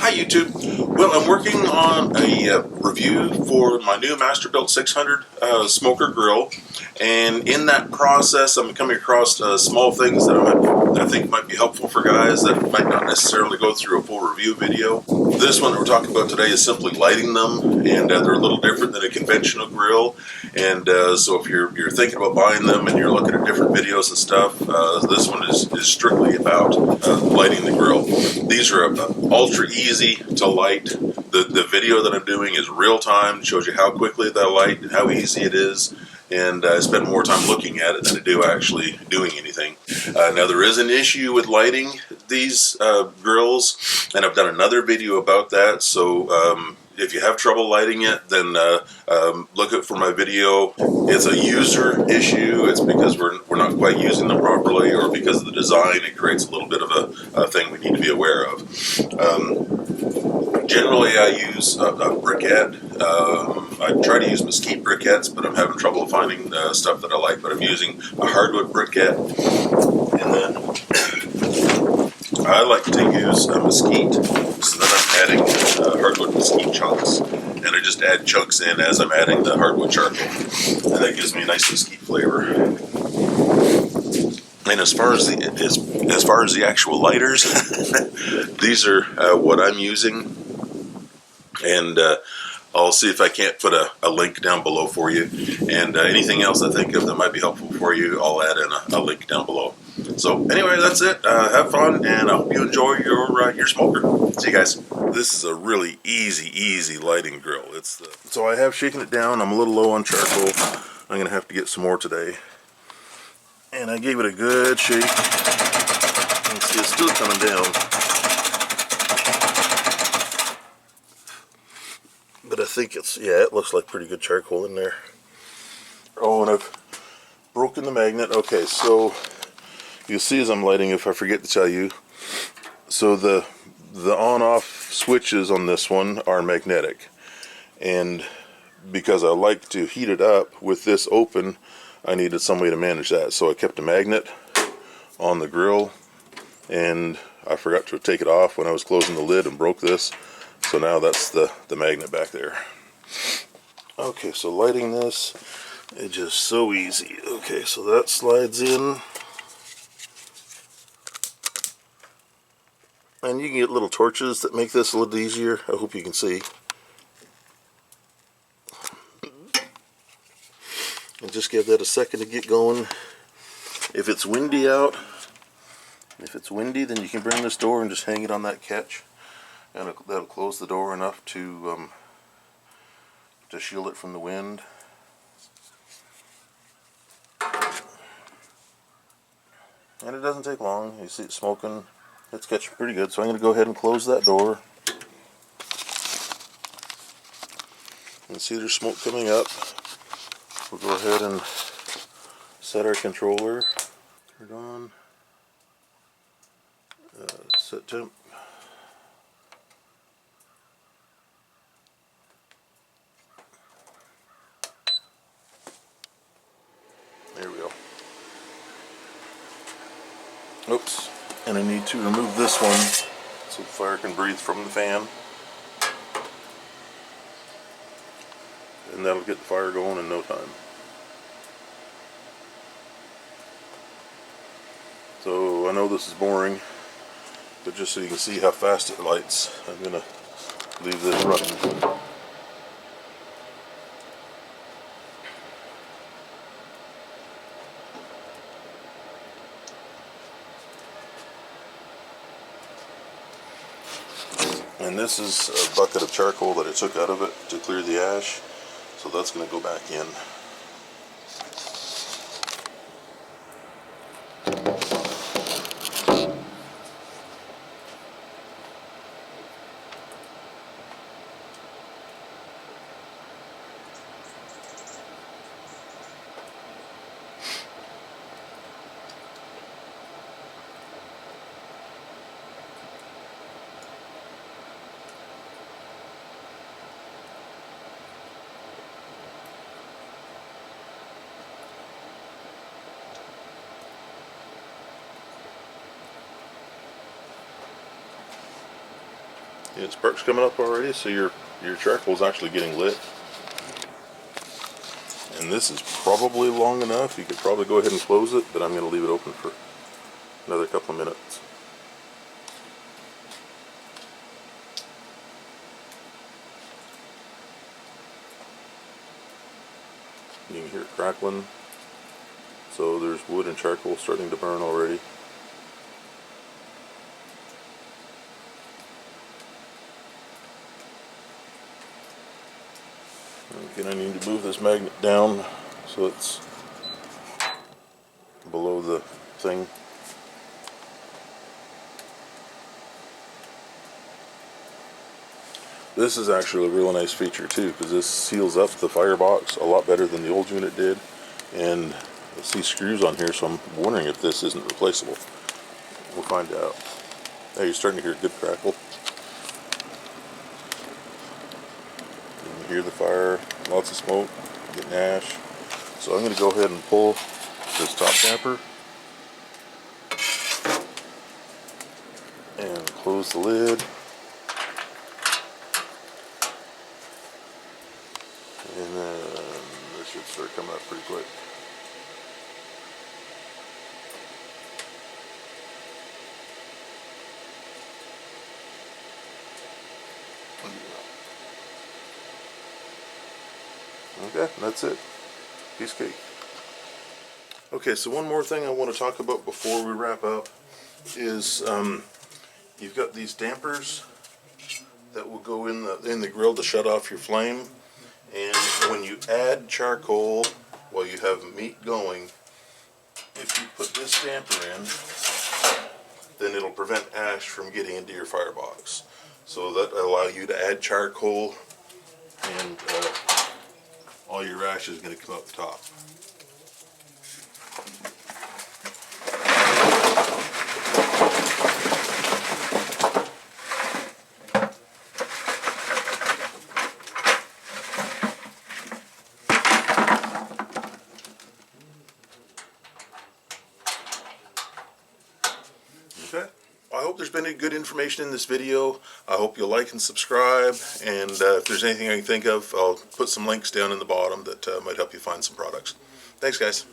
Hi YouTube. Well, I'm working on a review for my new Masterbuilt 600 smoker grill, and in that process I'm coming across small things that I think might be helpful for guys that might not necessarily go through a full review video. This one that we're talking about today is simply lighting them, and they're a little different than a conventional grill, and so if you're thinking about buying them and you're looking at different videos and stuff, this one is strictly about lighting the grill. These are ultra easy to light. The video that I'm doing is real time, shows you how quickly they light and how easy it is, and I spend more time looking at it than I do actually doing anything. Now there is an issue with lighting these grills, and I've done another video about that, so if you have trouble lighting it, then look out for my video. It's a user issue. It's because we're not quite using them properly, or because of the design, it creates a little bit of a thing we need to be aware of. Generally, I use a briquette. I try to use mesquite briquettes, but I'm having trouble finding stuff that I like. But I'm using a hardwood briquette, and then I like to use a mesquite. So then I'm adding hardwood mesquite chunks, and I just add chunks in as I'm adding the hardwood charcoal, and that gives me a nice mesquite flavor. And as far as the actual lighters, these are what I'm using. And I'll see if I can't put a link down below for you. And anything else I think of that might be helpful for you, I'll add in a link down below. So anyway, that's it. Have fun, and I hope you enjoy your smoker. See you guys. This is a really easy lighting grill. So I have shaken it down. I'm a little low on charcoal. I'm going to have to get some more today. And I gave it a good shake. You can see it's still coming down. But I think it looks like pretty good charcoal in there. Oh, and I've broken the magnet. Okay, so you'll see as I'm lighting, if I forget to tell you, so the on-off switches on this one are magnetic. And because I like to heat it up with this open, I needed some way to manage that. So I kept a magnet on the grill, and I forgot to take it off when I was closing the lid and broke this. So now that's the magnet back there. Okay, so lighting this is just so easy. Okay, so that slides in. And you can get little torches that make this a little easier. I hope you can see. And just give that a second to get going. If it's windy out, then you can bring this door and just hang it on that catch. And that'll close the door enough to shield it from the wind. And it doesn't take long. You see it smoking. It's catching pretty good. So I'm going to go ahead and close that door. And see there's smoke coming up. We'll go ahead and set our controller. Turn it on. Set temp. There we go. Oops. And I need to remove this one so the fire can breathe from the fan. And that'll get the fire going in no time. So I know this is boring, but just so you can see how fast it lights, I'm going to leave this running. And this is a bucket of charcoal that I took out of it to clear the ash, so that's going to go back in. Yeah, sparks coming up already, so your charcoal is actually getting lit. And this is probably long enough. You could probably go ahead and close it, but I'm going to leave it open for another couple of minutes. You can hear it crackling. So there's wood and charcoal starting to burn already. Again, I need to move this magnet down so it's below the thing. This is actually a real nice feature too, because this seals up the firebox a lot better than the old unit did. And I see screws on here, so I'm wondering if this isn't replaceable. We'll find out. Hey, you're starting to hear a good crackle. You can hear the fire, lots of smoke, getting ash. So I'm going to go ahead and pull this top damper and close the lid. And then this should start coming up pretty quick. Okay, that's it. Piece of cake. Okay, so one more thing I want to talk about before we wrap up is you've got these dampers that will go in the grill to shut off your flame. And when you add charcoal while you have meat going, if you put this damper in, then it'll prevent ash from getting into your firebox. So that will allow you to add charcoal, and all your ash is going to come up the top. Okay. I hope there's been any good information in this video. I hope you'll like and subscribe, and if there's anything I can think of, I'll put some links down in the bottom that might help you find some products. Thanks, guys.